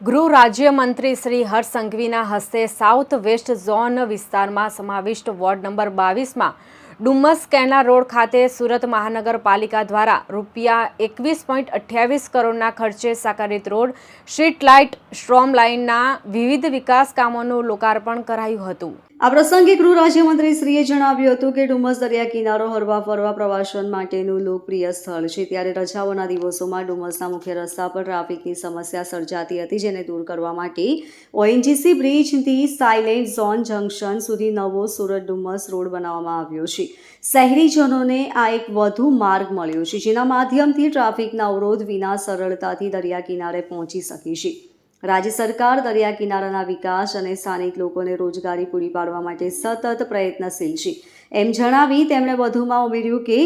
ગૃહ રાજ્યમંત્રી શ્રી હર્ષ સંઘવીના હસ્તે સાઉથ વેસ્ટ ઝોન વિસ્તારમાં સમાવિષ્ટ વોર્ડ નંબર 22માં ડુમસ કેનાલ રોડ ખાતે સુરત મહાનગરપાલિકા દ્વારા ₹21.28 કરોડના ખર્ચે સાકારિત રોડ, સ્ટ્રીટ લાઇટ, સ્ટ્રોમ લાઇનના વિવિધ વિકાસ કામોનું લોકાર્પણ કરાયું હતું. આ પ્રસંગે ગૃહ રાજ્યમંત્રી શ્રીએ જણાવ્યું હતું કે ડુમસ દરિયા કિનારો હરવા ફરવા પ્રવાસન માટેનું લોકપ્રિય સ્થળ છે, ત્યારે રજાઓના દિવસોમાં ડુમસના મુખ્ય રસ્તા પર ટ્રાફિકની સમસ્યા સર્જાતી હતી, જેને દૂર કરવા માટે ઓએનજીસી બ્રિજથી સાયલેન્ટ ઝોન જંકશન સુધી નવો સુરત ડુમસ રોડ બનાવવામાં આવ્યો છે. શહેરીજનોને આ એક વધુ માર્ગ મળ્યો છે, જેના માધ્યમથી ટ્રાફિકના અવરોધ વિના સરળતાથી દરિયા કિનારે પહોંચી શકે છે. રાજ્ય સરકાર દરિયા કિનારાના વિકાસ અને સ્થાનિક લોકોને રોજગારી પૂરી પાડવા માટે સતત પ્રયત્નશીલ છે, એમ જણાવી તેમણે વધુમાં ઉમેર્યું કે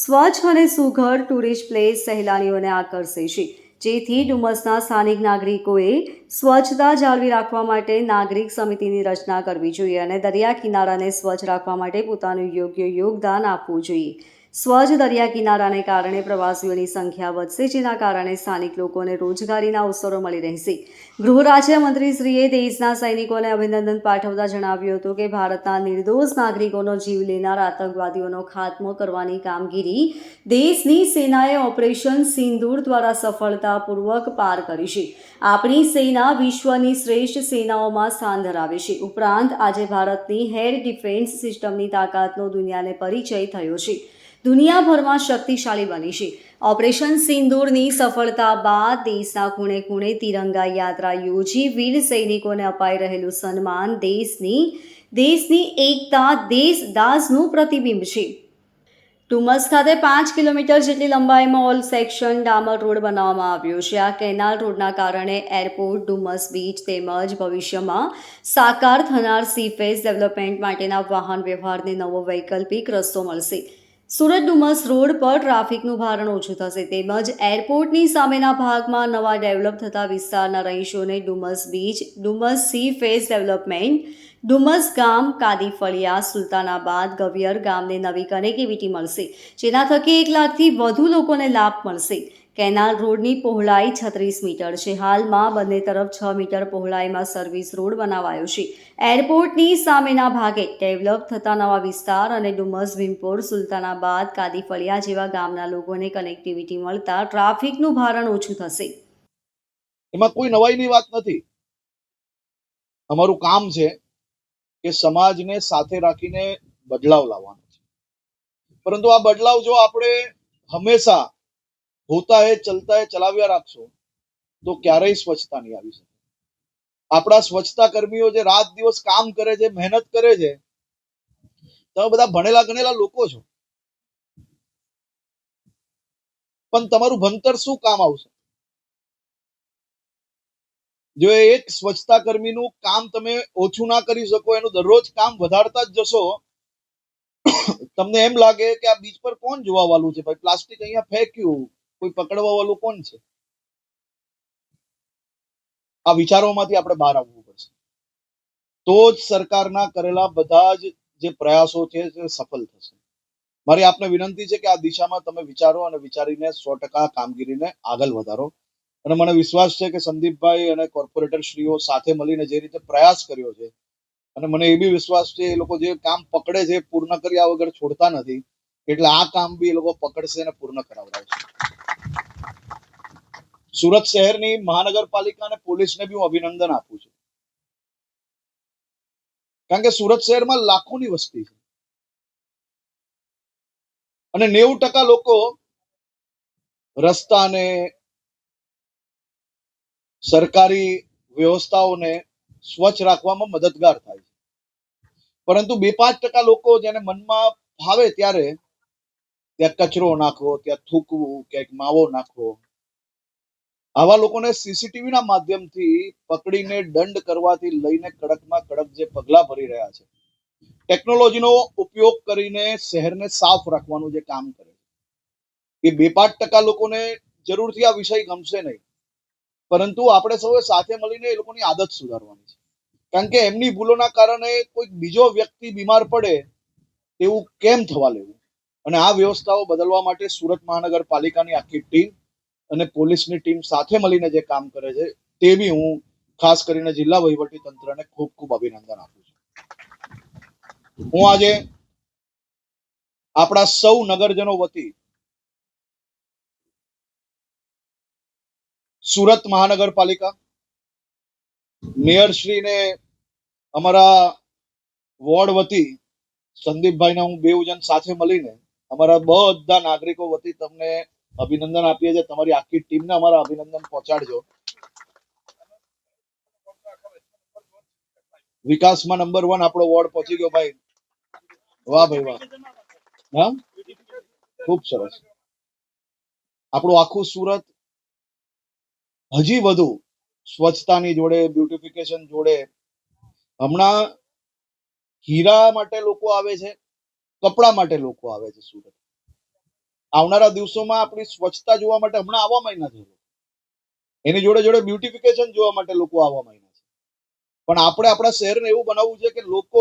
સ્વચ્છ અને સુઘડ ટુરિસ્ટ પ્લેસ સહેલાણીઓને આકર્ષે છે, જેથી ડુમસના સ્થાનિક નાગરિકોએ સ્વચ્છતા જાળવી રાખવા માટે નાગરિક સમિતિની રચના કરવી જોઈએ અને દરિયા કિનારાને સ્વચ્છ રાખવા માટે પોતાનું યોગ્ય યોગદાન આપવું જોઈએ. સ્વચ્છ દરિયા કિનારાને કારણે પ્રવાસીઓની સંખ્યા વધશે, જેના કારણે સ્થાનિક લોકોને રોજગારીના અવસરો મળી રહેશે. ગૃહ રાજ્યમંત્રીશ્રીએ દેશના સૈનિકોને અભિનંદન પાઠવતા જણાવ્યું હતું કે ભારતના નિર્દોષ નાગરિકોનો જીવ લેનાર આતંકવાદીઓનો ખાત્મો કરવાની કામગીરી દેશની સેનાએ ઓપરેશન સિંદૂર દ્વારા સફળતાપૂર્વક પાર કરી છે. આપણી સેના વિશ્વની શ્રેષ્ઠ સેનાઓમાં સ્થાન ધરાવે છે. ઉપરાંત આજે ભારતની એર ડિફેન્સ સિસ્ટમની તાકાતનો દુનિયાને પરિચય થયો છે. દુનિયાભરમાં શક્તિશાળી બની છે. ઓપરેશન સિંદૂરની સફળતા બાદ દેશના ખૂણે ખૂણે તિરંગા યાત્રા યોજી વીર સૈનિકોને અપાઈ રહેલું સન્માન દેશની એકતા, દેશદાઝનું પ્રતિબિંબ છે. ડુમસ ખાતે 5 કિલોમીટર જેટલી લંબાઈમાં ઓલ સેક્શન ડામર રોડ બનાવવામાં આવ્યો છે. આ કેનાલ રોડના કારણે એરપોર્ટ, ડુમસ બીચ તેમજ ભવિષ્યમાં સાકાર થનાર સીફેઝ ડેવલપમેન્ટ માટેના વાહન વ્યવહારને નવો વૈકલ્પિક રસ્તો મળશે. સુરત ડુમસ રોડ પર ટ્રાફિકનું ભારણ ઓછું થશે, તેમજ એરપોર્ટની સામેના ભાગમાં નવા ડેવલપ થતા વિસ્તારના રહીશોને Dumas beach, Dumas sea face development, Dumas ગામ, કાદીફળિયા, સુલતાનાબાદ, ગવિયર ગામને નવી કનેક્ટિવિટી મળશે, જેના થકી 1 લાખથી વધુ લોકોને લાભ મળશે. કેનાલ રોડની પહોળાઈ 36 મીટર છે. હાલમાં બંને તરફ 6 મીટર પહોળાઈમાં સર્વિસ રોડ બનાવાયો છે. એરપોર્ટની સામેના ભાગે ડેવલપ થતા નવા વિસ્તાર અને ડુમસ, ભીમપોર, સુલતાનાબાદ, કાદીફળિયા જેવા ગામના લોકોને કનેક્ટિવિટી મળતા ટ્રાફિકનું ભારણ ઓછું થશે. એમાં કોઈ નવાઈની વાત નથી. અમારું કામ છે કે સમાજને સાથે રાખીને બદલાવ લાવવાનો છે, પરંતુ આ બદલાવ જો આપણે હંમેશા હોતા હે ચલતા હે ચલાવ્યા રાખશો તો ક્યારેય સ્વચ્છતા નહીં આવી શકે. આપણા સ્વચ્છતા કર્મીઓ જે રાત દિવસ કામ કરે છે, મહેનત કરે છે, તમે બધા ભણેલા ગણેલા લોકો છો, પણ તમારું ભણતર શું કામ આવશે? જો એક સ્વચ્છતા કર્મીનું કામ તમે ઓછું ના કરી શકો, એનું દરરોજ કામ વધારતા જ જશો, તમને એમ લાગે કે આ બીચ પર કોણ જોવા વાળું છે, ભાઈ પ્લાસ્ટિક અહીંયા ફેંક્યું, કોઈ પકડવા વાળું કોણ છે? આ વિચારોમાંથી આપણે બહાર આવવું પડશે, તો જ સરકારના કરેલા બધા જ જે પ્રયાસો છે તે સફળ થશે. મારી આપને વિનંતી છે કે આ દિશામાં તમે વિચારો અને વિચારીને 100% કામગીરીને આગળ વધારો. અને મને વિશ્વાસ છે કે સંદીપભાઈ અને કોર્પોરેટર શ્રીઓ સાથે મળીને જે રીતે પ્રયાસ કર્યો છે, અને મને એ બી વિશ્વાસ છે એ લોકો જે કામ પકડે છે પૂર્ણ કર્યા વગર છોડતા નથી, એટલે આ કામ બી એ લોકો પકડશે અને પૂર્ણ કરાવડાવશે. સુરત શહેરની મહાનગરપાલિકા અને પોલીસને બી હું અભિનંદન આપું છું, કારણ કે સુરત શહેરમાં લાખોની વસ્તી છે અને 90% લોકો રસ્તાને, સરકારી વ્યવસ્થાઓને સ્વચ્છ રાખવામાં મદદગાર થાય છે, પરંતુ 2-5% લોકો જેને મનમાં ફાવે ત્યારે ત્યાં કચરો નાખવો, ત્યાં થૂકવું, ક્યાંક માવો નાખવો, આવા લોકોને સીસીટીવી ના માધ્યમથી પકડીને દંડ કરવાથી લઈને કડકમાં કડક જે પગલા ભરી રહ્યા છે, ટેકનોલોજીનો ઉપયોગ કરીને શહેરને સાફ રાખવાનું જે કામ કરે છે, એ 2-5% લોકોને જરૂરથી આ વિષય ગમશે નહીં, પરંતુ આપણે સૌએ સાથે મળીને એ લોકોની આદત સુધારવાની છે, કારણ કે એમની ભૂલોના કારણે કોઈ બીજો વ્યક્તિ બીમાર પડે એવું કેમ થવા લેવું. અને આ વ્યવસ્થાઓ બદલવા માટે સુરત મહાનગરપાલિકાની આખી ટીમ અને પોલીસની ટીમ સાથે મળીને જે કામ કરે છે તે બી હું ખાસ કરીને જિલ્લા વહીવટી તંત્રને ખૂબ ખૂબ અભિનંદન આપું છું. હું આજે આપણા સૌ નગરજનો વતી સુરત મહાનગરપાલિકા મેયરશ્રીને અમારા વોર્ડ વતી સંદીપભાઈને હું બેઉ જણ સાથે મળીને અમારા બધા નાગરિકો વતી તમને અભિનંદન આપીએ છીએ. તમારી આખી ટીમને અમારા અભિનંદન પહોંચાડજો. વિકાસમાં નંબર 1 આપણો વોર્ડ પહોંચી ગયો ભાઈ. વાહ ભાઈ વાહ. હા, ખૂબ સરસ. આપણું આખું સુરત હજી વધુ સ્વચ્છતાની જોડે, બ્યુટિફિકેશન જોડે, હમણાં હીરા માટે લોકો આવે છે, કપડા માટે લોકો આવે છે સુરત. આવનારા દિવસોમાં આપણી સ્વચ્છતા જોવા માટે હમણાં આવવા માંડ્યા છે. એની જોડે જોડે બ્યુટિફિકેશન જોવા માટે લોકો આવવા માંડ્યા છે. પણ આપણે આપણા શહેરને એવું બનાવવું છે કે લોકો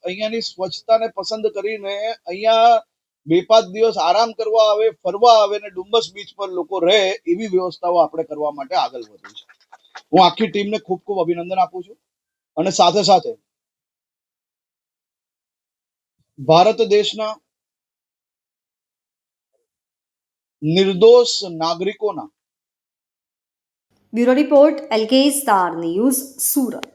અહીંયાની સ્વચ્છતાને પસંદ કરીને અહીંયા 2-5 દિવસ આરામ કરવા આવે, ફરવા આવે ને ડુમ્બસ બીચ પર લોકો રહે, એવી વ્યવસ્થાઓ આપણે કરવા માટે આગળ વધવું છે. હું આખી ટીમને ખૂબ ખૂબ અભિનંદન આપું છું. અને સાથે સાથે ભારત દેશના નિર્દોષ નાગરિકોના bureau report LK star news Surat.